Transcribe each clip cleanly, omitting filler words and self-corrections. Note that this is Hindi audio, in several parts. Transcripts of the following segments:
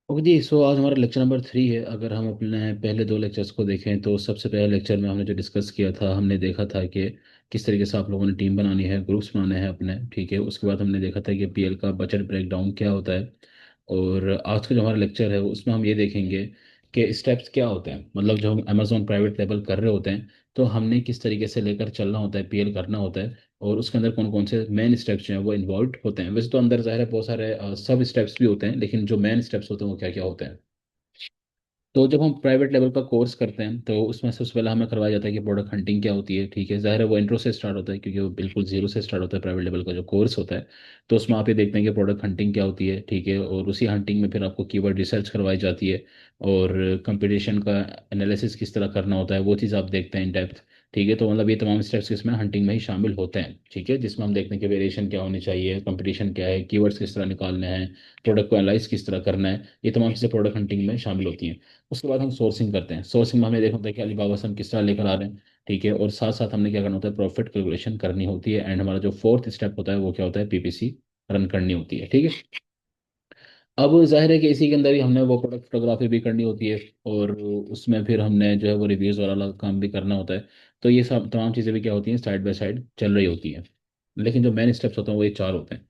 ओके जी। सो आज हमारा लेक्चर नंबर 3 है। अगर हम अपने पहले दो लेक्चर्स को देखें तो सबसे पहले लेक्चर में हमने जो डिस्कस किया था, हमने देखा था कि किस तरीके से आप लोगों ने टीम बनानी है, ग्रुप्स बनाने हैं अपने। ठीक है, उसके बाद हमने देखा था कि पीएल का बजट ब्रेकडाउन क्या होता है। और आज का जो हमारा लेक्चर है उसमें हम ये देखेंगे कि स्टेप्स क्या होते हैं, मतलब जो हम अमेजोन प्राइवेट लेवल कर रहे होते हैं तो हमने किस तरीके से लेकर चलना होता है, पीएल करना होता है, और उसके अंदर कौन कौन से मेन स्टेप्स जो हैं वो इन्वॉल्व होते हैं। वैसे तो अंदर ज़ाहिर है बहुत सारे सब स्टेप्स भी होते हैं, लेकिन जो मेन स्टेप्स होते हैं वो क्या क्या होते हैं। तो जब हम प्राइवेट लेवल का कोर्स करते हैं तो उसमें सबसे पहले हमें करवाया जाता है कि प्रोडक्ट हंटिंग क्या होती है। ठीक है, ज़ाहिर है वो इंट्रो से स्टार्ट होता है क्योंकि वो बिल्कुल जीरो से स्टार्ट होता है प्राइवेट लेवल का जो कोर्स होता है। तो उसमें आप ये देखते हैं कि प्रोडक्ट हंटिंग क्या होती है। ठीक है, और उसी हंटिंग में फिर आपको कीवर्ड रिसर्च करवाई जाती है, और कंपटीशन का एनालिसिस किस तरह करना होता है वो चीज़ आप देखते हैं इन डेप्थ। ठीक है, तो मतलब ये तमाम स्टेप्स इसमें हंटिंग में ही शामिल होते हैं। ठीक है, जिसमें हम देखते हैं कि वेरिएशन क्या होनी चाहिए, कंपटीशन क्या है, कीवर्ड्स किस तरह निकालने हैं, प्रोडक्ट को एनालाइज किस तरह करना है, ये तमाम चीज़ें प्रोडक्ट हंटिंग में शामिल होती हैं। उसके बाद हम सोर्सिंग करते हैं। सोर्सिंग में हमें देखना होता है कि अलीबाबा से हम किस तरह लेकर आ रहे हैं। ठीक है, और साथ साथ हमने क्या करना होता है, प्रॉफिट कैलकुलेशन करनी होती है। एंड हमारा जो फोर्थ स्टेप होता है वो क्या होता है, पीपीसी रन करनी होती है। ठीक है, अब जाहिर है कि इसी के अंदर ही हमने वो प्रोडक्ट फोटोग्राफी भी करनी होती है, और उसमें फिर हमने जो है वो रिव्यूज़ वाला काम भी करना होता है। तो ये सब तमाम चीज़ें भी क्या होती हैं, साइड बाय साइड चल रही होती हैं। लेकिन जो मेन स्टेप्स होते हैं वो ये चार होते हैं।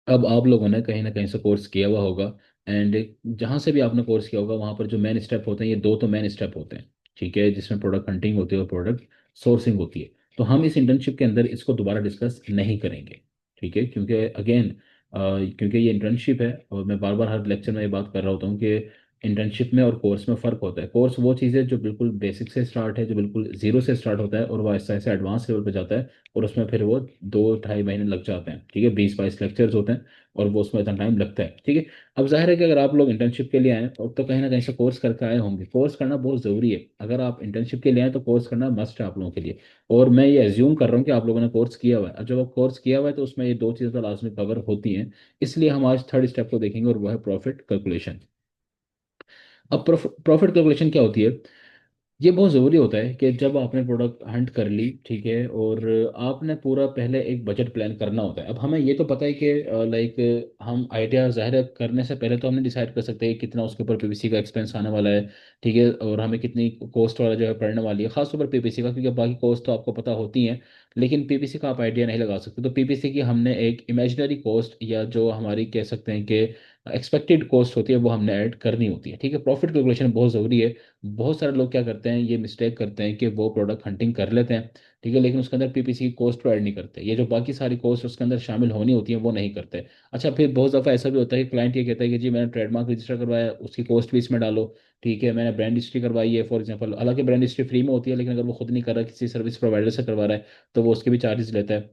अब आप लोगों ने कहीं ना कहीं से कोर्स किया हुआ होगा, एंड जहाँ से भी आपने कोर्स किया होगा वहाँ पर जो मेन स्टेप होते हैं, ये दो तो मेन स्टेप होते हैं। ठीक है, जिसमें प्रोडक्ट हंटिंग होती है और प्रोडक्ट सोर्सिंग होती है। तो हम इस इंटर्नशिप के अंदर इसको दोबारा डिस्कस नहीं करेंगे। ठीक है, क्योंकि अगेन क्योंकि ये इंटर्नशिप है, और मैं बार बार हर लेक्चर में ये बात कर रहा होता हूँ कि इंटर्नशिप में और कोर्स में फ़र्क होता है। कोर्स वो चीज़ है जो बिल्कुल बेसिक से स्टार्ट है, जो बिल्कुल जीरो से स्टार्ट होता है, और वो ऐसा ऐसे एडवांस लेवल पे जाता है। और उसमें फिर वो 2-2.5 महीने लग जाते हैं। ठीक है, 20-22 लेक्चर्स होते हैं, और वो उसमें इतना टाइम लगता है। ठीक है, अब जाहिर है कि अगर आप लोग इंटर्नशिप के लिए आए और तो कहीं ना कहीं से कोर्स करके आए होंगे। कोर्स करना बहुत ज़रूरी है। अगर आप इंटर्नशिप के लिए आए तो कोर्स करना मस्ट है आप लोगों के लिए। और मैं ये एज्यूम कर रहा हूँ कि आप लोगों ने कोर्स किया हुआ है, और जब आप कोर्स किया हुआ है तो उसमें ये दो चीज़ें तो लाजमी कवर होती हैं। इसलिए हम आज थर्ड स्टेप को देखेंगे, और वो है प्रॉफिट कैलकुलेशन। अब प्रॉफिट कैलकुलेशन क्या होती है, ये बहुत ज़रूरी होता है कि जब आपने प्रोडक्ट हंट कर ली, ठीक है, और आपने पूरा पहले एक बजट प्लान करना होता है। अब हमें ये तो पता है कि लाइक हम आइडिया ज़ाहिर है करने से पहले तो हमने डिसाइड कर सकते हैं कि कितना उसके ऊपर पीपीसी का एक्सपेंस आने वाला है। ठीक है, और हमें कितनी कॉस्ट वाला जो है पड़ने वाली है, खासतौर पर पीपीसी का, क्योंकि बाकी कॉस्ट तो आपको पता होती है, लेकिन पीपीसी का आप आइडिया नहीं लगा सकते। तो पीपीसी की हमने एक इमेजिनरी कॉस्ट, या जो हमारी कह सकते हैं कि एक्सपेक्टेड कॉस्ट होती है, वो हमने ऐड करनी होती है। ठीक है, प्रॉफिट कैलकुलेशन बहुत ज़रूरी है। बहुत सारे लोग क्या करते हैं, ये मिस्टेक करते हैं कि वो प्रोडक्ट हंटिंग कर लेते हैं, ठीक है, लेकिन उसके अंदर पीपीसी की कॉस्ट को ऐड नहीं करते। ये जो बाकी सारी कॉस्ट उसके अंदर शामिल होनी होती है वो नहीं करते। अच्छा, फिर बहुत दफ़ा ऐसा भी होता है कि क्लाइंट ये कहता है कि जी मैंने ट्रेडमार्क रजिस्टर करवाया है, उसकी कॉस्ट भी इसमें डालो। ठीक है, मैंने ब्रांड हिस्ट्री करवाई है फॉर एग्जाम्पल, हालांकि ब्रांड हिस्ट्री फ्री में होती है, लेकिन अगर वो खुद नहीं कर रहा, किसी सर्विस प्रोवाइडर से करवा रहा है, तो वो उसके भी चार्जेस लेता है।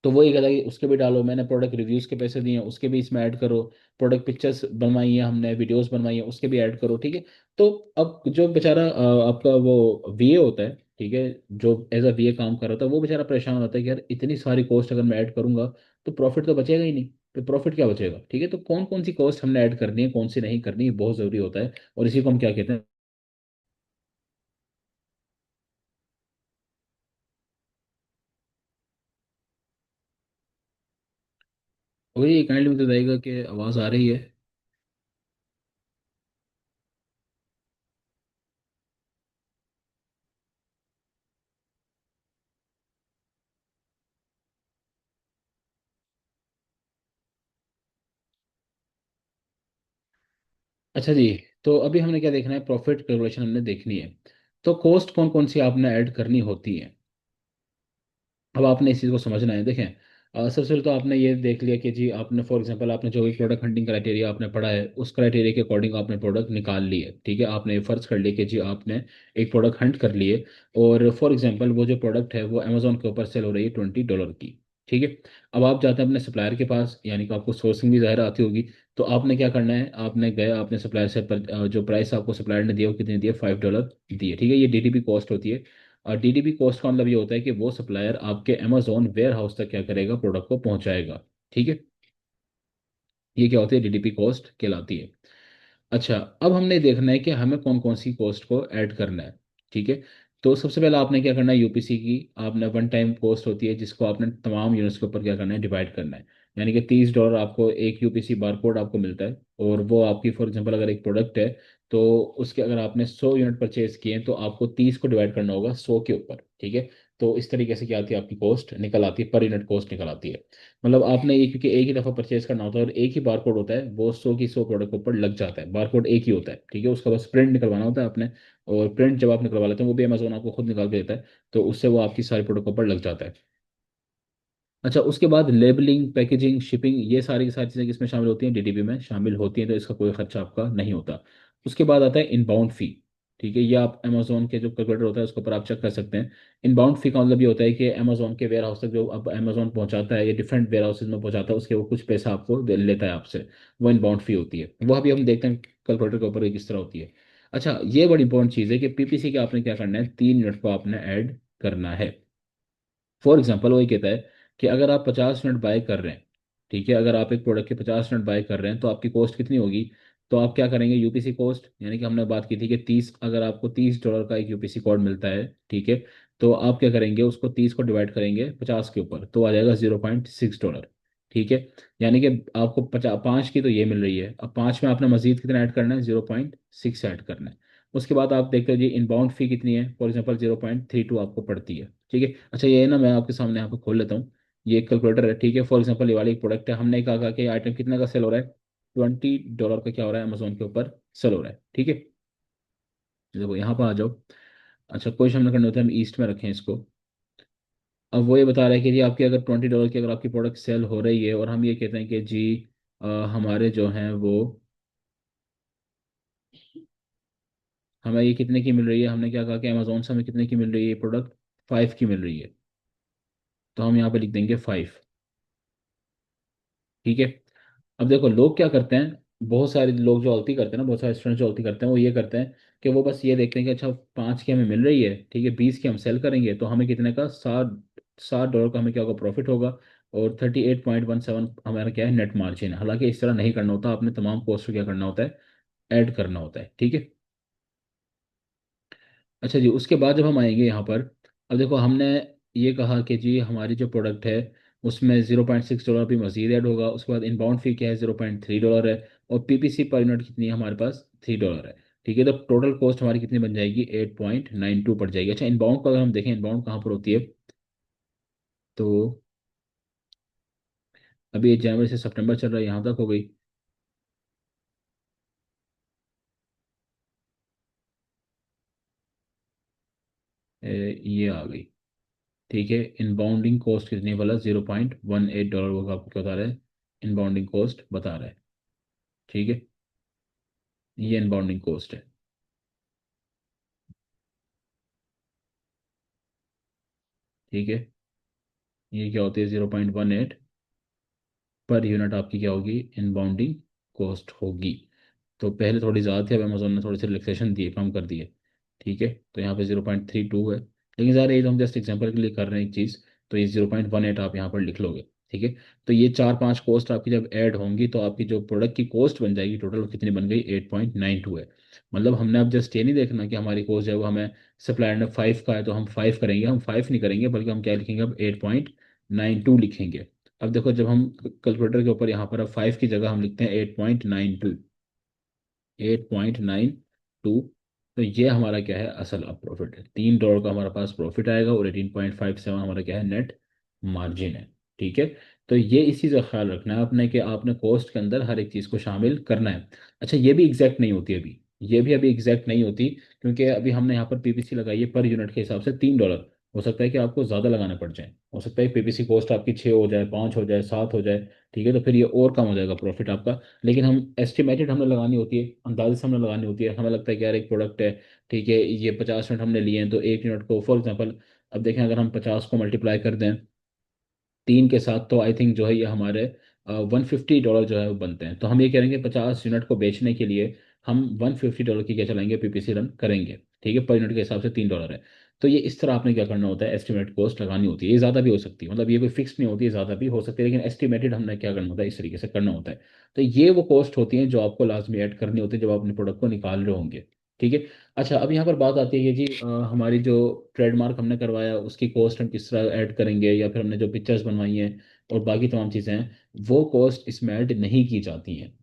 तो वो ये कहता है कि उसके भी डालो, मैंने प्रोडक्ट रिव्यूज़ के पैसे दिए हैं उसके भी इसमें ऐड करो, प्रोडक्ट पिक्चर्स बनवाई हैं हमने, वीडियोस बनवाई हैं उसके भी ऐड करो। ठीक है, तो अब जो बेचारा आपका वो वीए होता है, ठीक है, जो एज अ वीए काम कर रहा था, वो बेचारा परेशान होता है कि यार इतनी सारी कॉस्ट अगर मैं ऐड करूंगा तो प्रॉफिट तो बचेगा ही नहीं। तो प्रॉफिट क्या बचेगा। ठीक है, तो कौन कौन सी कॉस्ट हमने ऐड करनी है, कौन सी नहीं करनी है, बहुत ज़रूरी होता है। और इसी को हम क्या कहते हैं, वही काइंडली मुझे बताइएगा कि आवाज़ आ रही है। अच्छा जी, तो अभी हमने क्या देखना है, प्रॉफिट कैलकुलेशन हमने देखनी है। तो कॉस्ट कौन कौन सी आपने ऐड करनी होती है, अब आपने इस चीज़ को समझना है। देखें, सबसे पहले तो आपने ये देख लिया कि जी आपने फॉर एग्जांपल आपने जो भी प्रोडक्ट हंटिंग क्राइटेरिया आपने पढ़ा है, उस क्राइटेरिया के अकॉर्डिंग आपने प्रोडक्ट निकाल लिए। ठीक है, आपने फर्ज कर लिया कि जी आपने एक प्रोडक्ट हंट कर लिए, और फॉर एग्जांपल वो जो प्रोडक्ट है वो अमेजोन के ऊपर सेल हो रही है $20 की। ठीक है, अब आप जाते हैं अपने सप्लायर के पास, यानी कि आपको सोर्सिंग भी ज़ाहिर आती होगी। तो आपने क्या करना है, आपने गए आपने सप्लायर से जो प्राइस आपको सप्लायर ने दिया वो कितने दिए, $5 दिए। ठीक है, ये डीडीपी कॉस्ट होती है। और डीडीपी कॉस्ट का मतलब ये होता है कि वो सप्लायर आपके अमेजोन वेयर हाउस तक क्या करेगा, प्रोडक्ट को पहुंचाएगा। ठीक है, ये क्या होती है, डीडीपी कॉस्ट कहलाती है। अच्छा, अब हमने देखना है कि हमें कौन कौन सी कॉस्ट को ऐड करना है। ठीक है, तो सबसे पहले आपने क्या करना है, यूपीसी की आपने वन टाइम कॉस्ट होती है जिसको आपने तमाम यूनिट्स के ऊपर क्या करना है, डिवाइड करना है। यानी कि $30 आपको एक यूपीसी बार कोड आपको मिलता है, और वो आपकी फॉर एग्जांपल अगर एक प्रोडक्ट है, तो उसके अगर आपने 100 यूनिट परचेज किए हैं तो आपको 30 को डिवाइड करना होगा 100 के ऊपर, ठीक है। तो इस तरीके से क्या आती है, आपकी कॉस्ट निकल आती है, पर यूनिट कॉस्ट निकल आती है। मतलब आपने एक, क्योंकि एक ही दफ़ा परचेज करना होता है और एक ही बार कोड होता है, वो 100 की 100 प्रोडक्ट के ऊपर लग जाता है, बार कोड एक ही होता है, ठीक है। उसका बस प्रिंट निकलवाना होता है आपने, और प्रिंट जब आप निकलवा लेते हैं वो भी अमेजोन आपको खुद निकाल के देता है, तो उससे वो आपकी सारी प्रोडक्ट के ऊपर लग जाता है। अच्छा, उसके बाद लेबलिंग, पैकेजिंग, शिपिंग, ये सारी की सारी चीज़ें किसमें शामिल होती हैं, डीडीबी में शामिल होती हैं, तो इसका कोई खर्चा आपका नहीं होता। उसके बाद आता है इनबाउंड फी, ठीक है। ये आप अमेजोन के जो कैलकुलेटर होता है उसके ऊपर आप चेक कर सकते हैं। इनबाउंड फी का मतलब ये होता है कि अमेजोन के वेयर हाउस तक जो अब अमेजोन पहुंचाता है या डिफरेंट वेयर हाउसेज में पहुंचाता है, उसके वो कुछ पैसा आपको लेता है आपसे, वो इनबाउंड फी होती है। वो अभी हम देखते हैं कैलकुलेटर के ऊपर ये किस तरह होती है। अच्छा, ये बड़ी इंपॉर्टेंट चीज़ है कि पीपीसी का आपने क्या करना है, 3 यूनिट को आपने ऐड करना है। फॉर एग्जाम्पल वही कहता है कि अगर आप 50 यूनिट बाय कर रहे हैं, ठीक है, अगर आप एक प्रोडक्ट के 50 यूनिट बाय कर रहे हैं तो आपकी कॉस्ट कितनी होगी। तो आप क्या करेंगे, यूपीसी कॉस्ट, यानी कि हमने बात की थी कि 30, अगर आपको $30 का एक यूपीसी कोड मिलता है, ठीक है, तो आप क्या करेंगे, उसको 30 को डिवाइड करेंगे 50 के ऊपर, तो आ जाएगा $0.6, ठीक है। यानी कि आपको 5 की तो ये मिल रही है, अब 5 में आपने मजीद कितना ऐड करना है, 0.6 ऐड करना है। उसके बाद आप देखते हो जी इनबाउंड फी कितनी है, फॉर एग्जाम्पल 0.32 आपको पड़ती है, ठीक है। अच्छा, ये ना मैं आपके सामने यहाँ पे खोल लेता हूँ, ये एक कैलकुलेटर है, ठीक है। फॉर एग्जाम्पल ये वाली एक प्रोडक्ट है, हमने कहा कि आइटम कितने का सेल हो रहा है, $20 का क्या हो रहा है, अमेजोन के ऊपर सेल हो रहा है, ठीक है। देखो यहाँ पर आ जाओ। अच्छा, कोई हमने करना होता है, हम ईस्ट में रखें इसको। अब वो ये बता रहा है कि जी आपकी अगर $20 की अगर आपकी प्रोडक्ट सेल हो रही है, और हम ये कहते हैं कि जी हमारे जो हैं वो, हमें ये कितने की मिल रही है, हमने क्या कहा कि अमेजोन से हमें कितने की मिल रही है ये प्रोडक्ट, 5 की मिल रही है, तो हम यहाँ पे लिख देंगे 5, ठीक है। अब देखो लोग क्या करते हैं, बहुत सारे लोग जो गलती करते हैं ना, बहुत सारे स्टूडेंट जो गलती करते हैं, वो ये करते हैं कि वो बस ये देखते हैं कि अच्छा 5 की हमें मिल रही है, ठीक है, 20 की हम सेल करेंगे तो हमें कितने का, $7 का हमें क्या होगा, प्रॉफिट होगा, और 38.17 हमारा क्या है, नेट मार्जिन है। हालांकि इस तरह नहीं करना होता, आपने तमाम कॉस्ट को क्या करना होता है, ऐड करना होता है, ठीक है। अच्छा जी, उसके बाद जब हम आएंगे यहाँ पर, अब देखो हमने ये कहा कि जी हमारी जो प्रोडक्ट है उसमें $0.6 भी मजीद ऐड होगा। उसके बाद इनबाउंड फी क्या है, $0.3 है, और पीपीसी पर यूनिट कितनी है हमारे पास, $3 है, ठीक है। तो टोटल कॉस्ट हमारी कितनी बन जाएगी, 8.92 पड़ जाएगी। अच्छा, इनबाउंड का अगर हम देखें, इनबाउंड कहाँ पर होती है, तो अभी ये जनवरी से सितंबर चल रहा है, यहाँ तक हो गई। ये आ गई, ठीक है। इनबाउंडिंग कॉस्ट कितनी है वाला, $0.18 वो आपको क्या बता रहा है, इनबाउंडिंग कॉस्ट बता रहा है, ठीक है। ये इनबाउंडिंग कॉस्ट है, ठीक है। ये क्या होती है, 0.18 पर यूनिट आपकी क्या होगी, इनबाउंडिंग कॉस्ट होगी। तो पहले थोड़ी ज़्यादा थी, अब अमेजोन ने थोड़ी सी रिलैक्सेशन दिए, कम कर दिए, ठीक है। तो यहाँ पे 0.32 है, लेकिन ज़्यादा ये तो हम जस्ट एग्जांपल के लिए कर रहे हैं एक चीज़, तो ये 0.18 आप यहाँ पर लिख लोगे, ठीक है। तो ये 4-5 कॉस्ट आपकी जब ऐड होंगी तो आपकी जो प्रोडक्ट की कॉस्ट बन जाएगी टोटल, वो कितनी बन गई, 8.92 है। मतलब हमने अब जस्ट ये नहीं देखना कि हमारी कॉस्ट जो है वो हमें, सप्लायर ने 5 का है तो हम 5 करेंगे, हम 5 नहीं करेंगे, बल्कि हम क्या लिखेंगे, अब 8.92 लिखेंगे। अब देखो जब हम कैलकुलेटर के ऊपर यहाँ पर अब 5 की जगह हम लिखते हैं 8.92, 8.92, तो ये हमारा क्या है, असल अब प्रॉफिट है, $3 का हमारे पास प्रॉफिट आएगा, और 18.57 हमारा क्या है, नेट मार्जिन है, ठीक है। तो ये इस चीज़ का ख्याल रखना है आपने कि आपने कॉस्ट के अंदर हर एक चीज़ को शामिल करना है। अच्छा, ये भी एग्जैक्ट नहीं होती अभी, ये भी अभी एग्जैक्ट नहीं होती, क्योंकि अभी हमने यहाँ पर पीपीसी लगाई है पर यूनिट के हिसाब से $3। हो सकता है कि आपको ज़्यादा लगाने पड़ जाए, हो सकता है पीपीसी कॉस्ट आपकी 6 हो जाए, 5 हो जाए, 7 हो जाए, ठीक है, तो फिर ये और कम हो जाएगा प्रॉफिट आपका। लेकिन हम एस्टिमेटेड हमने लगानी होती है, अंदाजे से हमने लगानी होती है, हमें लगता है कि यार एक प्रोडक्ट है, ठीक है, ये 50 यूनिट हमने लिए हैं, तो एक यूनिट को फॉर एग्जांपल, अब देखें अगर हम 50 को मल्टीप्लाई कर दें 3 के साथ, तो आई थिंक जो है ये हमारे $150 जो है वो बनते हैं। तो हम ये करेंगे 50 यूनिट को बेचने के लिए हम $150 की क्या चलाएंगे, पीपीसी रन करेंगे, ठीक है, पर यूनिट के हिसाब से $3 है। तो ये इस तरह आपने क्या करना होता है, एस्टिमेट कॉस्ट लगानी होती है। ये ज़्यादा भी हो सकती है, मतलब ये कोई फिक्स नहीं होती है, ज़्यादा भी हो सकती है, लेकिन एस्टिमेटेड हमने क्या करना होता है, इस तरीके से करना होता है। तो ये वो कॉस्ट होती हैं जो आपको लाजमी ऐड करनी होती है जब आप अपने प्रोडक्ट को निकाल रहे होंगे। ठीक है। अच्छा, अब यहाँ पर बात आती है कि जी हमारी जो ट्रेडमार्क हमने करवाया उसकी कॉस्ट हम किस तरह ऐड करेंगे, या फिर हमने जो पिक्चर्स बनवाई हैं और बाकी तमाम चीज़ें हैं, वो कॉस्ट इसमें ऐड नहीं की जाती हैं।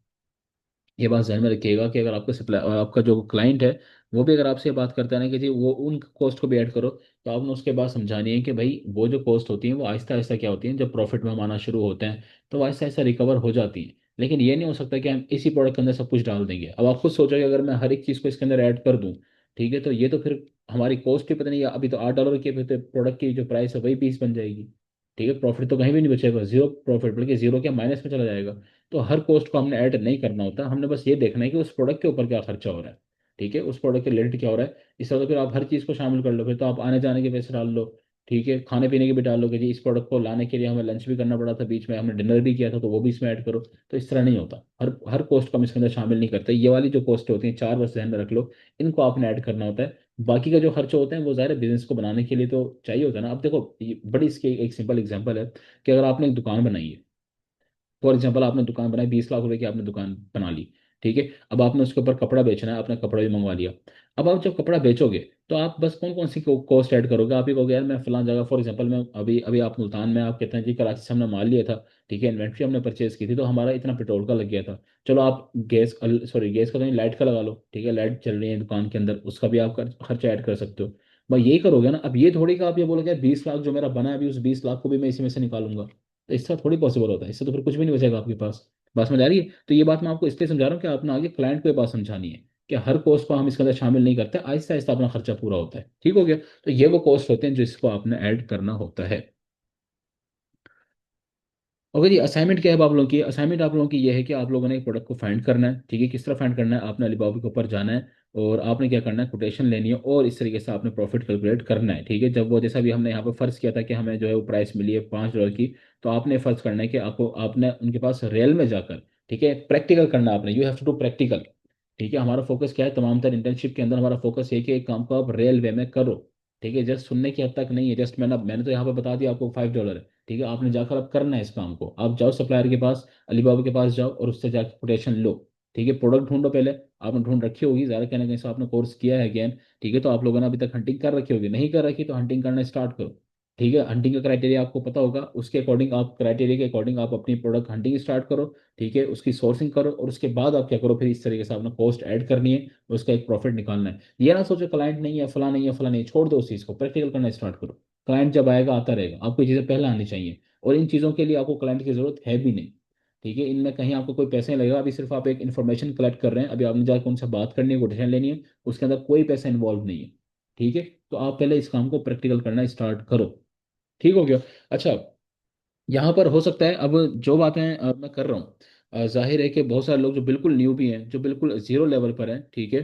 ये बात ध्यान में रखिएगा कि अगर आपका सप्लाई और आपका जो क्लाइंट है वो भी अगर आपसे ये बात करता है ना कि जी वो उन कॉस्ट को भी ऐड करो, तो आपने उसके बाद समझानी है कि भाई वो जो कॉस्ट होती है वो आहिस्ता आहिस्ता क्या होती है, जब प्रॉफिट में हम आना शुरू होते हैं तो वो आहिस्ता आहिस्ता रिकवर हो जाती है। लेकिन ये नहीं हो सकता कि हम इसी प्रोडक्ट के अंदर सब कुछ डाल देंगे। अब आप खुद सोचो कि अगर मैं हर एक चीज़ को इसके अंदर ऐड कर दूं, ठीक है, तो ये तो फिर हमारी कॉस्ट ही पता नहीं, अभी तो $8 की प्रोडक्ट की जो प्राइस है वही 20 बन जाएगी। ठीक है, प्रॉफिट तो कहीं भी नहीं बचेगा, जीरो प्रॉफिट, बल्कि जीरो क्या माइनस में चला जाएगा। तो हर कॉस्ट को हमने ऐड नहीं करना होता, हमने बस ये देखना है कि उस प्रोडक्ट के ऊपर क्या खर्चा हो रहा है। ठीक है, उस प्रोडक्ट के रिलेटेड क्या हो रहा है। इस तरह तो फिर आप हर चीज़ को शामिल कर लो, फिर तो आप आने जाने के पैसे डाल लो। ठीक है, खाने पीने के भी डाल लो कि जी इस प्रोडक्ट को लाने के लिए हमें लंच भी करना पड़ा था, बीच में हमने डिनर भी किया था, तो वो भी इसमें ऐड करो। तो इस तरह नहीं होता, हर हर कॉस्ट को हम इसके अंदर शामिल नहीं करते। ये वाली जो कॉस्ट होती है चार, बस ध्यान में रख लो, इनको आपने ऐड करना होता है। बाकी का जो खर्चे होते हैं वो ज़ाहिर बिजनेस को बनाने के लिए तो चाहिए होता है ना। अब देखो बड़ी इसकी एक सिंपल एग्जांपल है कि अगर आपने एक दुकान बनाई है, फॉर एग्जाम्पल आपने दुकान बनाई, 20 लाख रुपए की आपने दुकान बना ली। ठीक है, अब आपने उसके ऊपर कपड़ा बेचना है, आपने कपड़ा भी मंगवा लिया। अब आप जब कपड़ा बेचोगे तो आप बस कौन कौन सी कॉस्ट ऐड करोगे। आप ही कहोगे यार मैं फलां जगह, फॉर एग्जाम्पल मैं अभी अभी आप मुल्तान में, आप कहते हैं जी कराची से हमने माल लिया था, ठीक है, इन्वेंट्री हमने परचेज की थी, तो हमारा इतना पेट्रोल का लग गया था। चलो आप गैस, सॉरी गैस का तो नहीं, लाइट का लगा लो, ठीक है, लाइट चल रही है दुकान के अंदर, उसका भी आप खर्चा ऐड कर सकते हो। भाई यही करोगे ना। अब ये थोड़ी का आप ये बोलोगे 20 लाख जो मेरा बना है अभी, उस 20 लाख को भी मैं इसी में से निकालूंगा, तो इससे थोड़ी पॉसिबल होता है, इससे तो फिर कुछ भी नहीं बचेगा आपके पास। बात समझ आ रही है। तो ये बात मैं आपको इसलिए समझा रहा हूँ कि आपने आगे क्लाइंट को ये बात समझानी है कि हर कॉस्ट को हम इसके अंदर शामिल नहीं करते, आहिस्ता आहिस्ता अपना खर्चा पूरा होता है। ठीक हो गया। तो ये वो कॉस्ट होते हैं जो इसको आपने ऐड करना होता है। ओके जी, असाइनमेंट क्या है आप लोगों की। असाइनमेंट आप लोगों की ये है कि आप लोगों ने एक प्रोडक्ट को फाइंड करना है। ठीक है, किस तरह फाइंड करना है, आपने अलीबाबा के ऊपर जाना है और आपने क्या करना है, कोटेशन लेनी है और इस तरीके से आपने प्रॉफिट कैलकुलेट करना है। ठीक है, जब वो जैसा भी हमने यहाँ पे फर्ज किया था कि हमें जो है वो प्राइस मिली है $5 की, तो आपने फर्ज करना है कि आपको आपने उनके पास रियल में जाकर, ठीक है, प्रैक्टिकल करना है आपने, you have to do practical. ठीक है, हमारा फोकस क्या है, तमाम तर इंटर्नशिप के अंदर हमारा फोकस है कि एक काम को आप रियल वे में करो। ठीक है, जस्ट सुनने की हद तक नहीं है, जस्ट मैंने तो यहाँ पे बता दिया आपको $5 है। ठीक है, आपने जाकर अब करना है इस काम को। आप जाओ सप्लायर के पास, अलीबाबा के पास जाओ और उससे जाकर कोटेशन लो। ठीक है, प्रोडक्ट ढूंढो पहले। आपने ढूंढ रखी होगी ज़्यादा, कहने कहीं से आपने कोर्स किया है अगेन। ठीक है, तो आप लोगों ने अभी तक हंटिंग कर रखी होगी, नहीं कर रखी तो हंटिंग करना स्टार्ट करो। ठीक है, हंटिंग का क्राइटेरिया आपको पता होगा, उसके अकॉर्डिंग आप क्राइटेरिया के अकॉर्डिंग आप अपनी प्रोडक्ट हंटिंग स्टार्ट करो। ठीक है, उसकी सोर्सिंग करो और उसके बाद आप क्या करो, फिर इस तरीके से आपने कॉस्ट ऐड करनी है, उसका एक प्रॉफिट निकालना है। ये ना सोचो क्लाइंट नहीं है, फला नहीं है, फला नहीं है, छोड़ दो उस चीज़ को, प्रैक्टिकल करना स्टार्ट करो। क्लाइंट जब आएगा आता रहेगा, आपको ये चीज़ें पहले आनी चाहिए। और इन चीज़ों के लिए आपको क्लाइंट की ज़रूरत है भी नहीं। ठीक है, इनमें कहीं आपको कोई पैसे नहीं लगेगा, अभी सिर्फ आप एक इन्फॉर्मेशन कलेक्ट कर रहे हैं, अभी आपने जाकर उनसे बात करनी है, कोटेशन लेनी है, उसके अंदर कोई पैसा इन्वॉल्व नहीं है। ठीक है, तो आप पहले इस काम को प्रैक्टिकल करना स्टार्ट करो। ठीक हो गया। अच्छा, यहाँ पर हो सकता है अब जो बातें मैं कर रहा हूँ, जाहिर है कि बहुत सारे लोग जो बिल्कुल न्यू भी हैं, जो बिल्कुल जीरो लेवल पर हैं, ठीक है,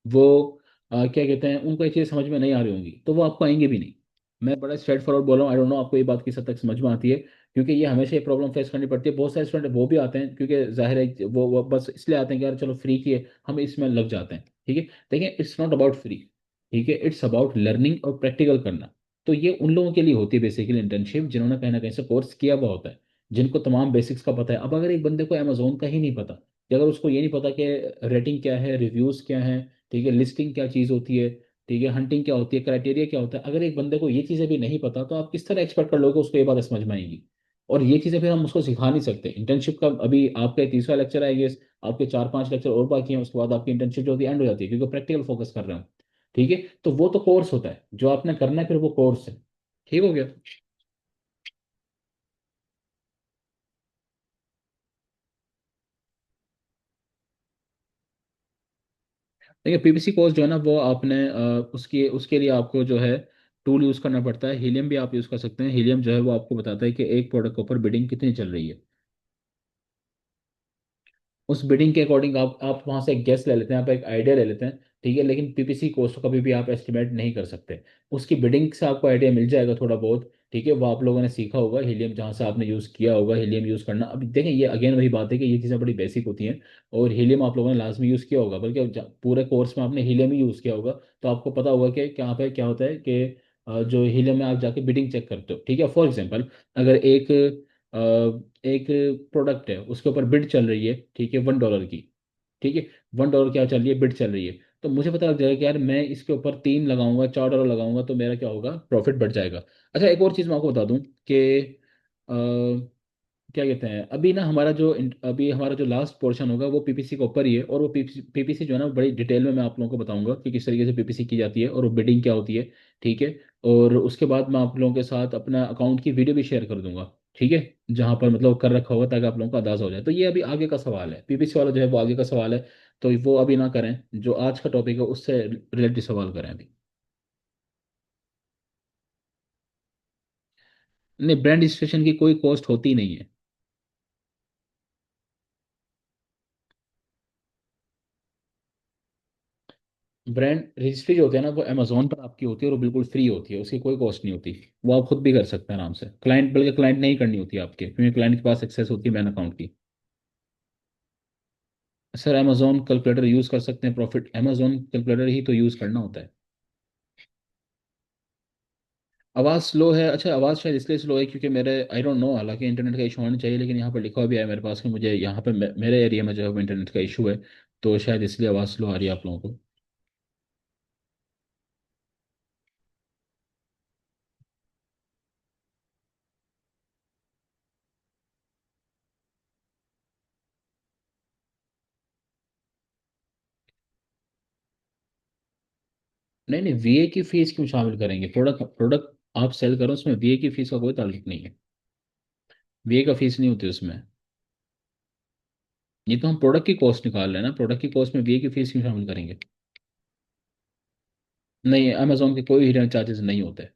वो क्या कहते हैं, उनको ये चीज़ समझ में नहीं आ रही होंगी, तो वो आपको आएंगे भी नहीं। मैं बड़ा स्ट्रेट फॉरवर्ड बोल रहा हूँ, आई डोंट नो आपको ये बात किस हद तक समझ में आती है, क्योंकि ये हमेशा ये प्रॉब्लम फेस करनी पड़ती है। बहुत सारे स्टूडेंट वो भी आते हैं क्योंकि जाहिर है वो बस इसलिए आते हैं कि यार चलो फ्री की है, हम इसमें लग जाते हैं। ठीक है, देखिए इट्स नॉट अबाउट फ्री। ठीक है, इट्स अबाउट लर्निंग और प्रैक्टिकल करना। तो ये उन लोगों के लिए होती है बेसिकली इंटर्नशिप, जिन्होंने कहीं ना कहीं से कोर्स किया हुआ होता है, जिनको तमाम बेसिक्स का पता है। अब अगर एक बंदे को अमेजोन का ही नहीं पता, कि अगर उसको ये नहीं पता कि रेटिंग क्या है, रिव्यूज क्या है, ठीक है, लिस्टिंग क्या चीज़ होती है, ठीक है, हंटिंग क्या होती है, क्राइटेरिया क्या होता है, अगर एक बंदे को ये चीज़ें भी नहीं पता, तो आप किस तरह एक्सपेक्ट कर लोगे उसको ये बात समझ में आएगी। और ये चीज़ें फिर हम उसको सिखा नहीं सकते। इंटर्नशिप का अभी आपका तीसरा लेक्चर आएगा, आपके 4-5 लेक्चर और बाकी हैं, उसके बाद आपकी इंटर्नशिप जो होती है एंड हो जाती है, क्योंकि प्रैक्टिकल फोकस कर रहे हो। ठीक है, तो वो तो कोर्स होता है जो आपने करना है, फिर वो कोर्स है। ठीक हो गया। देखिए पीपीसी कोर्स जो है ना, वो आपने उसकी उसके लिए आपको जो है टूल यूज़ करना पड़ता है। हीलियम भी आप यूज़ कर सकते हैं। हीलियम जो है वो आपको बताता है कि एक प्रोडक्ट के ऊपर बिडिंग कितनी चल रही है। उस बिडिंग के अकॉर्डिंग आप वहां से एक गेस ले लेते हैं, आप एक आइडिया ले लेते हैं। ठीक है, लेकिन पीपीसी कोस्ट को कभी भी आप एस्टिमेट नहीं कर सकते। उसकी बिडिंग से आपको आइडिया मिल जाएगा थोड़ा बहुत। ठीक है, वो आप लोगों ने सीखा होगा हीलियम, जहाँ से आपने यूज़ किया होगा हीलियम यूज़ करना। अब देखें ये अगेन वही बात है कि ये चीज़ें बड़ी बेसिक होती हैं, और हीलियम आप लोगों ने लाजमी यूज़ किया होगा, बल्कि पूरे कोर्स में आपने हीलियम ही यूज़ किया होगा। तो आपको पता होगा कि क्या पे क्या होता है कि जो हीलियम में आप जाके बिडिंग चेक करते हो। ठीक है, फॉर एग्जाम्पल अगर एक प्रोडक्ट है, उसके ऊपर बिड चल रही है, ठीक है, $1 की, ठीक है, $1 क्या चल रही है, बिड चल रही है। तो मुझे पता लग जाएगा कि यार मैं इसके ऊपर 3 लगाऊंगा, $4 लगाऊंगा तो मेरा क्या होगा, प्रॉफिट बढ़ जाएगा। अच्छा, एक और चीज़ मैं आपको बता दूं कि क्या कहते हैं, अभी ना हमारा जो अभी हमारा जो लास्ट पोर्शन होगा वो पीपीसी के ऊपर ही है, और वो पीपीसी जो है ना, बड़ी डिटेल में मैं आप लोगों को बताऊंगा कि किस तरीके से पीपीसी की जाती है और वो बिडिंग क्या होती है। ठीक है। और उसके बाद मैं आप लोगों के साथ अपना अकाउंट की वीडियो भी शेयर कर दूंगा। ठीक है। जहाँ पर मतलब कर रखा होगा, ताकि आप लोगों को अंदाजा हो जाए। तो ये अभी आगे का सवाल है, पीपीसी वाला जो है वो आगे का सवाल है। तो वो अभी ना करें, जो आज का टॉपिक है उससे रिलेटेड सवाल करें अभी। नहीं, ब्रांड रजिस्ट्रेशन की कोई कॉस्ट होती नहीं है। ब्रांड रजिस्ट्री जो होती है ना, वो अमेजोन पर आपकी होती है, और वो बिल्कुल फ्री होती है, उसकी कोई कॉस्ट नहीं होती। वो आप खुद भी कर सकते हैं आराम से, क्लाइंट, बल्कि क्लाइंट नहीं करनी होती है आपके, क्योंकि क्लाइंट के पास एक्सेस होती है मैन अकाउंट की। सर, अमेजोन कैलकुलेटर यूज़ कर सकते हैं, प्रॉफिट अमेजोन कैलकुलेटर ही तो यूज़ करना होता है। आवाज़ स्लो है? अच्छा, आवाज़ शायद इसलिए स्लो है क्योंकि मेरे, आई डोंट नो, हालांकि इंटरनेट का इशू होना चाहिए, लेकिन यहाँ पर लिखा हुआ भी है मेरे पास कि मुझे यहाँ पे मेरे एरिया में जो है वो इंटरनेट का इशू है। तो शायद इसलिए आवाज़ स्लो आ रही है आप लोगों को। नहीं नहीं, वीए की फीस क्यों शामिल करेंगे? प्रोडक्ट प्रोडक्ट आप सेल करो, उसमें वीए की फीस का कोई ताल्लुक नहीं है। वीए का फीस नहीं होती उसमें। ये तो हम प्रोडक्ट की कॉस्ट निकाल रहे हैं ना, प्रोडक्ट की कॉस्ट में वीए की फीस क्यों शामिल करेंगे? नहीं, अमेजोन के कोई हिडन चार्जेस नहीं होते।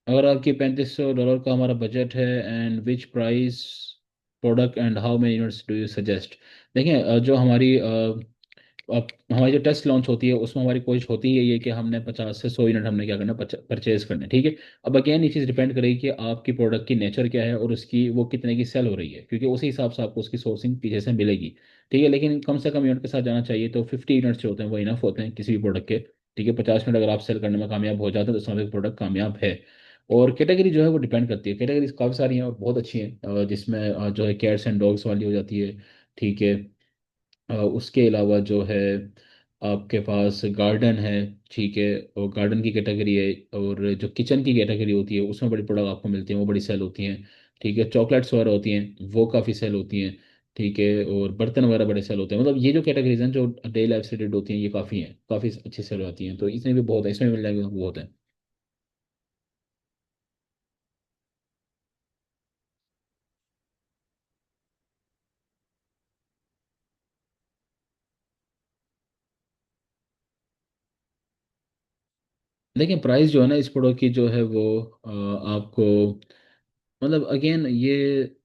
अगर आपकी $3500 का हमारा बजट है, and which price product and how many units do you suggest? देखिए, जो हमारी अब हमारी जो टेस्ट लॉन्च होती है उसमें हमारी कोशिश होती है ये कि हमने 50 से 100 यूनिट हमने क्या करना, परचेज करने। ठीक है। अब अगेन ये चीज़ डिपेंड करेगी कि आपकी प्रोडक्ट की नेचर क्या है और उसकी वो कितने की सेल हो रही है, क्योंकि उसी हिसाब से आपको उसकी सोर्सिंग पीछे से मिलेगी। ठीक है, लेकिन कम से कम यूनिट के साथ जाना चाहिए, तो 50 यूनिट्स जो होते हैं वो इनफ होते हैं किसी भी प्रोडक्ट के। ठीक है, 50 मिनट अगर आप सेल करने में कामयाब हो जाते हैं तो समझ प्रोडक्ट कामयाब है। और कैटेगरी जो है वो डिपेंड करती है, कैटेगरीज काफ़ी सारी हैं और बहुत अच्छी हैं, जिसमें जो है कैट्स एंड डॉग्स वाली हो जाती है। ठीक है। उसके अलावा जो है आपके पास गार्डन है। ठीक है। और गार्डन की कैटेगरी है। और जो किचन की कैटेगरी होती है उसमें बड़ी प्रोडक्ट आपको मिलती हैं, वो बड़ी सेल होती हैं। ठीक है, चॉकलेट्स वगैरह होती हैं वो काफ़ी सेल होती हैं। ठीक है, और बर्तन वगैरह बड़े सेल होते हैं। मतलब ये जो कैटेगरीज हैं जो डेली लाइफ से रिलेटेड होती हैं, ये काफ़ी हैं, काफ़ी अच्छी सेल होती हैं, तो इसमें भी बहुत है, इसमें मिल जाएगा बहुत है। देखिए, प्राइस जो है ना इस प्रोडक्ट की जो है वो आपको, मतलब अगेन ये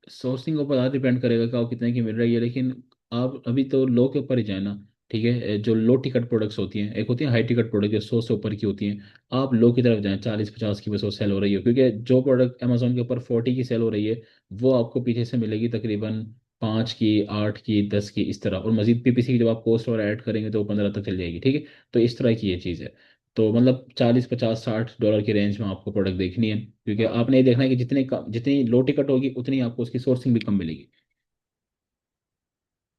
सोर्सिंग के ऊपर ज़्यादा डिपेंड करेगा कि आप कितने की मिल रही है, लेकिन आप अभी तो लो के ऊपर ही जाए ना। ठीक है, जो लो टिकट प्रोडक्ट्स होती हैं, एक होती है हाई टिकट प्रोडक्ट जो 100 से ऊपर की होती हैं। आप लो की तरफ जाएं, 40-50 की बस वो सेल हो रही है, क्योंकि जो प्रोडक्ट अमेजोन के ऊपर 40 की सेल हो रही है वो आपको पीछे से मिलेगी तकरीबन 5 की, 8 की, 10 की, इस तरह। और मजीद पीपीसी की जब आप कॉस्ट और ऐड करेंगे तो वो 15 तक चल जाएगी। ठीक है। तो इस तरह की ये चीज़ है। तो मतलब 40, 50, 60 डॉलर की रेंज में आपको प्रोडक्ट देखनी है, क्योंकि आपने ये देखना है कि जितने कम, जितनी लो टिकट होगी उतनी आपको उसकी सोर्सिंग भी कम मिलेगी।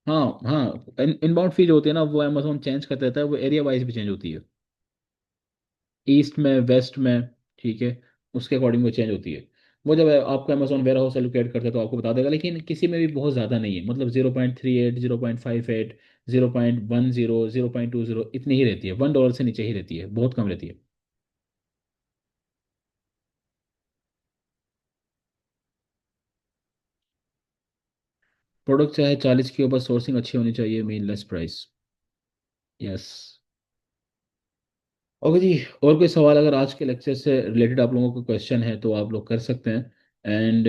हाँ हाँ, इनबाउंड फी जो होती है ना वो अमेजोन चेंज करता रहता है, वो एरिया वाइज भी चेंज होती है, ईस्ट में, वेस्ट में। ठीक है। उसके अकॉर्डिंग वो चेंज होती है। वो जब आपको अमेजोन वेयर हाउस एलोकेट करता है तो आपको बता देगा, लेकिन किसी में भी बहुत ज़्यादा नहीं है, मतलब 0.38, 0.58, 0.10, 0.20 इतनी ही रहती है, $1 से नीचे ही रहती है, बहुत कम रहती है। प्रोडक्ट चाहे 40 के ऊपर, सोर्सिंग अच्छी होनी चाहिए, mean less price. Yes. Okay जी। और कोई सवाल अगर आज के लेक्चर से रिलेटेड आप लोगों को क्वेश्चन है तो आप लोग कर सकते हैं। एंड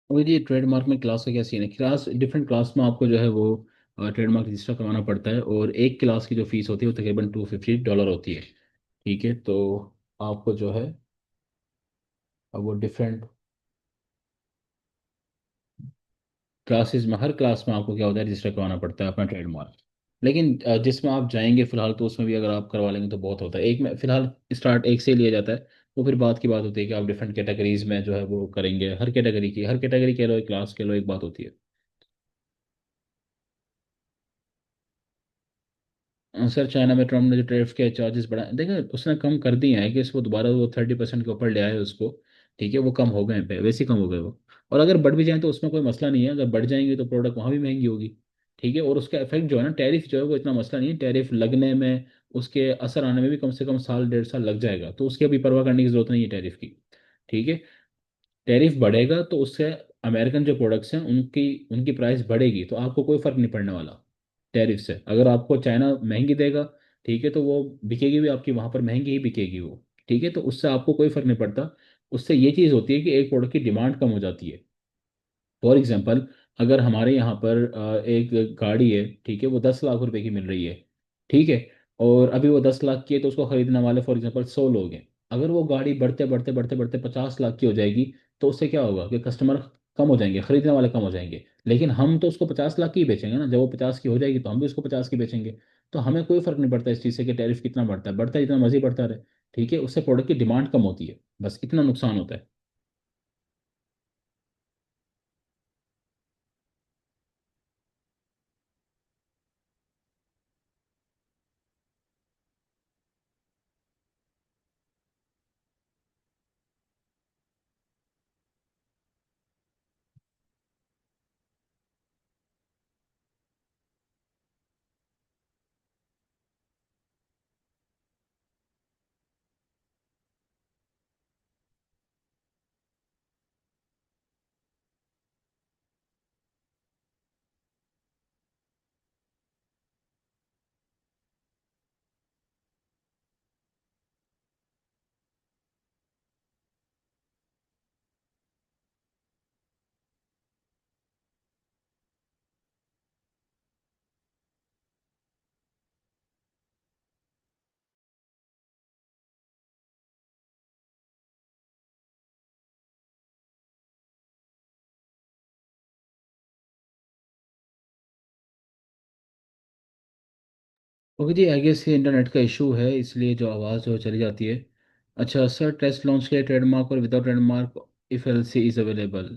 और ये ट्रेडमार्क में क्लास का क्या सीन है, क्लास डिफरेंट क्लास में आपको जो है वो ट्रेडमार्क रजिस्टर करवाना पड़ता है, और एक क्लास की जो फीस होती है वो तकरीबन $250 होती है। ठीक है, तो आपको जो है अब वो डिफरेंट क्लासेस में, हर क्लास में आपको क्या होता है, रजिस्टर करवाना पड़ता है अपना ट्रेडमार्क। लेकिन जिसमें आप जाएंगे फिलहाल, तो उसमें भी अगर आप करवा लेंगे तो बहुत होता है। एक में फिलहाल स्टार्ट एक से ही लिया जाता है, वो फिर बात की बात होती है कि आप डिफरेंट कैटेगरीज में जो है वो करेंगे, हर कैटेगरी कह लो, एक क्लास कह लो, एक बात होती है। सर, चाइना में ट्रम्प ने जो टैरिफ के चार्जेस बढ़ाए, देखिए उसने कम कर दिए हैं कि इसको दोबारा वो 30% के ऊपर ले आए उसको। ठीक है, वो कम हो गए हैं, वैसे ही कम हो गए वो। और अगर बढ़ भी जाए तो उसमें कोई मसला नहीं है, अगर बढ़ जाएंगे तो प्रोडक्ट वहाँ भी महंगी होगी। ठीक है, और उसका इफेक्ट जो है ना, टैरिफ जो है वो इतना मसला नहीं है, टैरिफ लगने में, उसके असर आने में भी कम से कम साल 1.5 साल लग जाएगा, तो उसकी अभी परवाह करने की जरूरत नहीं है टैरिफ की। ठीक है, टैरिफ बढ़ेगा तो उससे अमेरिकन जो प्रोडक्ट्स हैं उनकी उनकी प्राइस बढ़ेगी, तो आपको कोई फर्क नहीं पड़ने वाला टैरिफ से। अगर आपको चाइना महंगी देगा, ठीक है, तो वो बिकेगी भी आपकी वहां पर महंगी ही बिकेगी वो। ठीक है, तो उससे आपको कोई फर्क नहीं पड़ता। उससे ये चीज़ होती है कि एक प्रोडक्ट की डिमांड कम हो जाती है। फॉर एग्जाम्पल, अगर हमारे यहाँ पर एक गाड़ी है, ठीक है, वो 10 लाख रुपए की मिल रही है। ठीक है, और अभी वो 10 लाख की है, तो उसको खरीदने वाले फॉर एग्जाम्पल 100 लोग हैं। अगर वो गाड़ी बढ़ते बढ़ते बढ़ते बढ़ते 50 लाख की हो जाएगी, तो उससे क्या होगा कि कस्टमर कम हो जाएंगे, खरीदने वाले कम हो जाएंगे। लेकिन हम तो उसको 50 लाख की ही बेचेंगे ना, जब वो 50 की हो जाएगी तो हम भी उसको 50 की बेचेंगे। तो हमें कोई फर्क नहीं पड़ता इस चीज़ से कि टैरिफ कितना बढ़ता है जितना मर्जी बढ़ता रहे। ठीक है, उससे प्रोडक्ट की डिमांड कम होती है, बस इतना नुकसान होता है। ओके जी, आई गेस ये इंटरनेट का इशू है, इसलिए जो आवाज़ है वो चली जाती है। अच्छा सर, टेस्ट लॉन्च के लिए ट्रेडमार्क और without trademark if L C is available.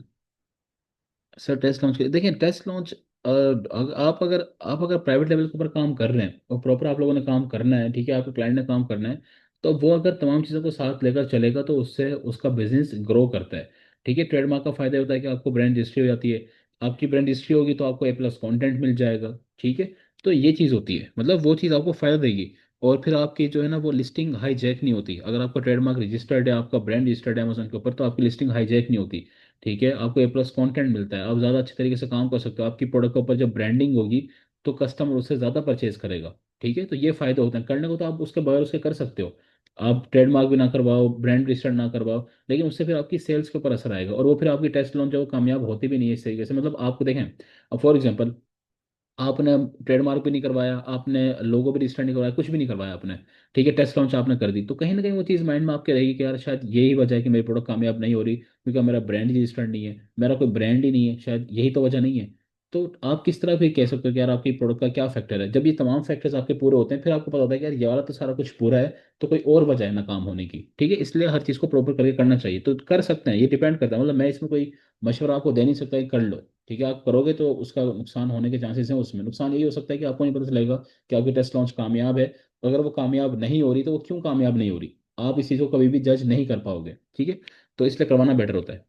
Sir, test launch के देखिए, टेस्ट लॉन्च आप अगर प्राइवेट लेवल के ऊपर काम कर रहे हैं और प्रॉपर आप लोगों ने काम करना है, ठीक है, आपके क्लाइंट ने काम करना है, तो वो अगर तमाम चीज़ों को साथ लेकर चलेगा तो उससे उसका बिजनेस ग्रो करता है। ठीक है, ट्रेडमार्क का फायदा होता है कि आपको ब्रांड रजिस्ट्री हो जाती है। आपकी ब्रांड रजिस्ट्री होगी तो आपको A+ कंटेंट मिल जाएगा। ठीक है, तो ये चीज़ होती है, मतलब वो चीज़ आपको फायदा देगी। और फिर आपकी जो है ना वो लिस्टिंग हाईजैक नहीं होती, अगर आपका ट्रेडमार्क रजिस्टर्ड है, आपका ब्रांड रजिस्टर्ड है अमेजोन के ऊपर, तो आपकी लिस्टिंग हाईजैक नहीं होती। ठीक है, आपको A+ कंटेंट मिलता है, आप ज़्यादा अच्छे तरीके से काम कर सकते हो, आपकी प्रोडक्ट के ऊपर जब ब्रांडिंग होगी तो कस्टमर उससे ज़्यादा परचेज करेगा। ठीक है, तो ये फायदे होते हैं, करने को तो आप उसके बगैर उसके कर सकते हो। आप ट्रेडमार्क भी ना करवाओ, ब्रांड रजिस्टर ना करवाओ, लेकिन उससे फिर आपकी सेल्स के ऊपर असर आएगा, और वो फिर आपकी टेस्ट लॉन्च जो है वो कामयाब होती भी नहीं है इस तरीके से। मतलब आपको देखें, अब फॉर एग्जाम्पल, आपने ट्रेडमार्क भी नहीं करवाया, आपने लोगो भी रजिस्टर नहीं करवाया, कुछ भी नहीं करवाया आपने। ठीक है, टेस्ट लॉन्च आपने कर दी, तो कहीं ना कहीं वो चीज़ माइंड में आपके रहेगी कि यार शायद यही वजह है कि मेरी प्रोडक्ट कामयाब नहीं हो रही, क्योंकि मेरा ब्रांड ही रजिस्टर्ड नहीं है, मेरा कोई ब्रांड ही नहीं है, शायद यही तो वजह नहीं है। तो आप किस तरह फिर कह सकते हो कि यार आपकी प्रोडक्ट का क्या फैक्टर है, जब ये तमाम फैक्टर्स आपके पूरे होते हैं फिर आपको पता होता है कि यार ये वाला तो सारा कुछ पूरा है, तो कोई और वजह है ना काम होने की। ठीक है, इसलिए हर चीज़ को प्रॉपर करके करना चाहिए, तो कर सकते हैं, ये डिपेंड करता है, मतलब मैं इसमें कोई मशवरा आपको दे नहीं सकता कि कर लो। ठीक है, आप करोगे तो उसका नुकसान होने के चांसेस हैं, उसमें नुकसान यही हो सकता है कि आपको नहीं पता चलेगा कि आपकी टेस्ट लॉन्च कामयाब है, तो अगर वो कामयाब नहीं हो रही तो वो क्यों कामयाब नहीं हो रही, आप इस चीज़ को कभी भी जज नहीं कर पाओगे। ठीक है, तो इसलिए करवाना बेटर होता है।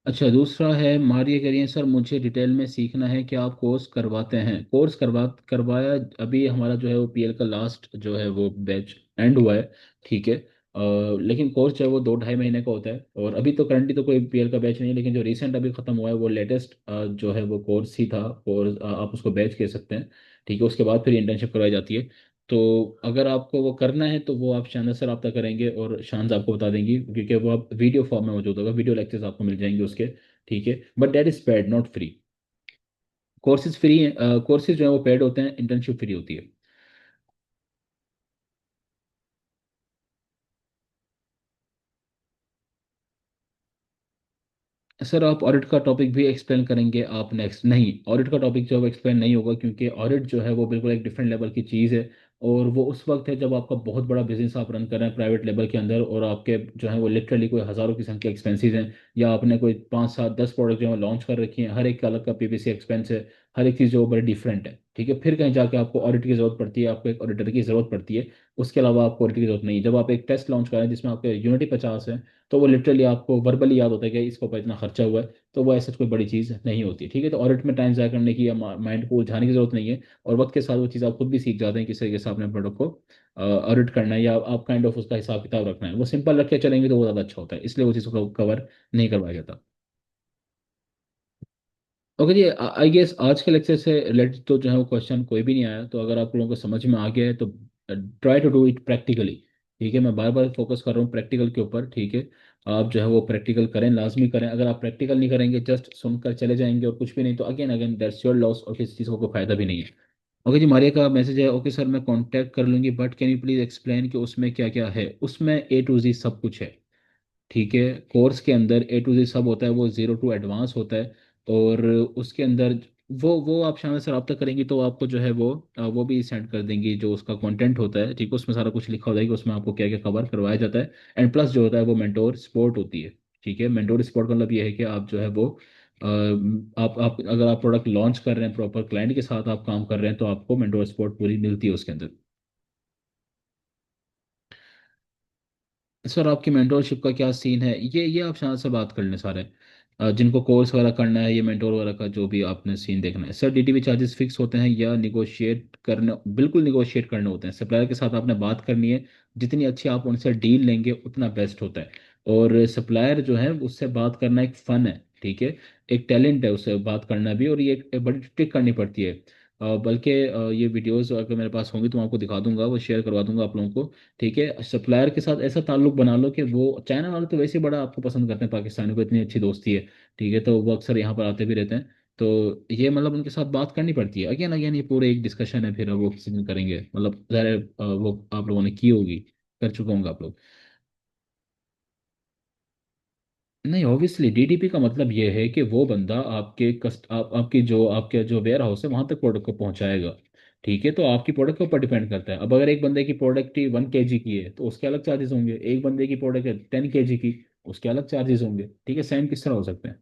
अच्छा, दूसरा है मारिए करिए सर, मुझे डिटेल में सीखना है कि आप कोर्स करवाते हैं, कोर्स करवाया, अभी हमारा जो है वो PL का लास्ट जो है वो बैच एंड हुआ है। ठीक है, लेकिन कोर्स जो है वो 2 ढाई महीने का होता है, और अभी तो करंटली तो कोई PL का बैच नहीं है, लेकिन जो रिसेंट अभी खत्म हुआ है वो लेटेस्ट जो है वो कोर्स ही था, कोर्स आप उसको बैच कह सकते हैं। ठीक है, उसके बाद फिर इंटर्नशिप करवाई जाती है। तो अगर आपको वो करना है तो वो आप शानदार से रब्ता करेंगे और शान से आपको बता देंगी, क्योंकि वो आप वीडियो फॉर्म में मौजूद होगा, वीडियो लेक्चर्स आपको मिल जाएंगे उसके। ठीक है, but that is paid not free. Courses free हैं, कोर्सेज जो है वो पेड होते हैं, इंटर्नशिप फ्री होती है। सर आप ऑडिट का टॉपिक भी एक्सप्लेन करेंगे आप नेक्स्ट? नहीं, ऑडिट का टॉपिक जो है वो एक्सप्लेन नहीं होगा, क्योंकि ऑडिट जो है वो बिल्कुल एक डिफरेंट लेवल की चीज़ है। और वो उस वक्त है जब आपका बहुत बड़ा बिजनेस आप रन कर रहे हैं प्राइवेट लेवल के अंदर, और आपके जो है वो लिटरली कोई हज़ारों की संख्या एक्सपेंसेस हैं, या आपने कोई 5 7 10 प्रोडक्ट जो है लॉन्च कर रखी हैं, हर एक का अलग का पीपीसी एक्सपेंस है। हर एक चीज़ जो है वो बड़ी डिफरेंट है। ठीक है, फिर कहीं जाके आपको ऑडिट की जरूरत पड़ती है, आपको एक ऑडिटर की जरूरत पड़ती है। उसके अलावा आपको ऑडिट की जरूरत नहीं है। जब आप एक टेस्ट लॉन्च कर रहे हैं जिसमें आपके यूनिटी 50 है, तो वो लिटरली आपको वर्बली याद होता है कि इसके ऊपर इतना खर्चा हुआ है। तो वो ऐसा कोई बड़ी चीज़ नहीं होती। ठीक है, तो ऑडिट में टाइम ज़ाया करने की या माइंड को उलझाने की जरूरत नहीं है। और वक्त के साथ वो चीज़ आप खुद भी सीख जाते हैं किस तरीके से आपने प्रोडक्ट को ऑडिट करना है, या आप काइंड ऑफ उसका हिसाब किताब रखना है। वो सिंपल रख के चलेंगे तो वो ज़्यादा अच्छा होता है, इसलिए वो चीज़ को कवर नहीं करवाया जाता। ओके जी, आई गेस आज के लेक्चर से रिलेटेड तो जो है वो क्वेश्चन कोई भी नहीं आया। तो अगर आप लोगों को समझ में आ गया है तो try to do it practically. ठीक है, मैं बार बार फोकस कर रहा हूँ प्रैक्टिकल के ऊपर। ठीक है, आप जो है वो प्रैक्टिकल करें, लाजमी करें। अगर आप प्रैक्टिकल नहीं करेंगे, जस्ट सुनकर चले जाएंगे और कुछ भी नहीं, तो again again that's your loss, और किसी चीज़ को कोई फायदा भी नहीं है। ओके जी, मारिया का मैसेज है, ओके सर मैं कांटेक्ट कर लूंगी, but can you please explain कि उसमें क्या क्या है? उसमें A to Z सब कुछ है। ठीक है, कोर्स के अंदर A to Z सब होता है, वो जीरो टू एडवांस होता है। और उसके अंदर वो आप शाम से रब्ता करेंगी तो आपको जो है वो भी सेंड कर देंगी, जो उसका कंटेंट होता है। ठीक है, उसमें सारा कुछ लिखा होता है कि उसमें आपको क्या क्या कवर करवाया जाता है। एंड प्लस जो होता है वो मेंटोर सपोर्ट होती है। ठीक है, मेंटोर सपोर्ट का मतलब ये है कि आप जो है वो आप अगर आप प्रोडक्ट लॉन्च कर रहे हैं, प्रॉपर क्लाइंट के साथ आप काम कर रहे हैं, तो आपको मेंटोर सपोर्ट पूरी मिलती है उसके अंदर। सर आपकी मेंटोरशिप का क्या सीन है? ये आप शायद से बात कर लें सारे, जिनको कोर्स वगैरह करना है, ये मेंटोर वगैरह का जो भी आपने सीन देखना है। सर डीटीपी चार्जेस फिक्स होते हैं या निगोशिएट करने? बिल्कुल निगोशिएट करने होते हैं, सप्लायर के साथ आपने बात करनी है। जितनी अच्छी आप उनसे डील लेंगे उतना बेस्ट होता है। और सप्लायर जो है उससे बात करना एक फन है। ठीक है, एक टैलेंट है उससे बात करना भी, और ये एक बड़ी ट्रिक करनी पड़ती है। बल्कि ये वीडियोस अगर मेरे पास होंगी तो मैं आपको दिखा दूंगा, वो शेयर करवा दूंगा आप लोगों को। ठीक है, सप्लायर के साथ ऐसा ताल्लुक बना लो कि वो, चाइना वाले तो वैसे ही बड़ा आपको पसंद करते हैं, पाकिस्तानी को इतनी अच्छी दोस्ती है। ठीक है, तो वो अक्सर यहाँ पर आते भी रहते हैं। तो ये मतलब उनके साथ बात करनी पड़ती है, अगेन अगेन ये पूरे एक डिस्कशन है, फिर वो किसी दिन करेंगे, मतलब ज़ाहिर है, वो आप लोगों ने की होगी, कर चुके होंगे आप लोग। नहीं, ऑब्वियसली डीडीपी का मतलब ये है कि वो बंदा आपके जो वेयर हाउस है वहां तक प्रोडक्ट को पहुंचाएगा। ठीक है, तो आपकी प्रोडक्ट के ऊपर डिपेंड करता है। अब अगर एक बंदे की प्रोडक्ट ही 1 kg की है तो उसके अलग चार्जेस होंगे, एक बंदे की प्रोडक्ट है 10 kg की, उसके अलग चार्जेस होंगे। ठीक है, सेम किस तरह हो सकते हैं?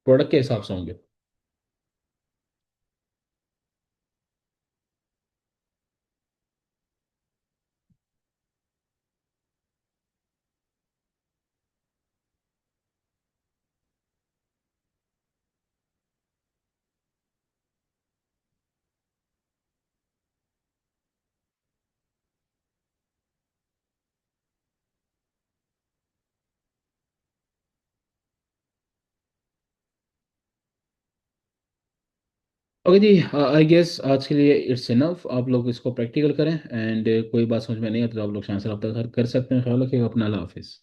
प्रोडक्ट के हिसाब से होंगे। ओके जी, आई गेस आज के लिए इट्स इनफ। आप लोग इसको प्रैक्टिकल करें, एंड कोई बात समझ में नहीं आती तो आप लोग शाम से रब्ता कर सकते हैं। ख्याल रखिएगा अपना, अल्लाह हाफिज़।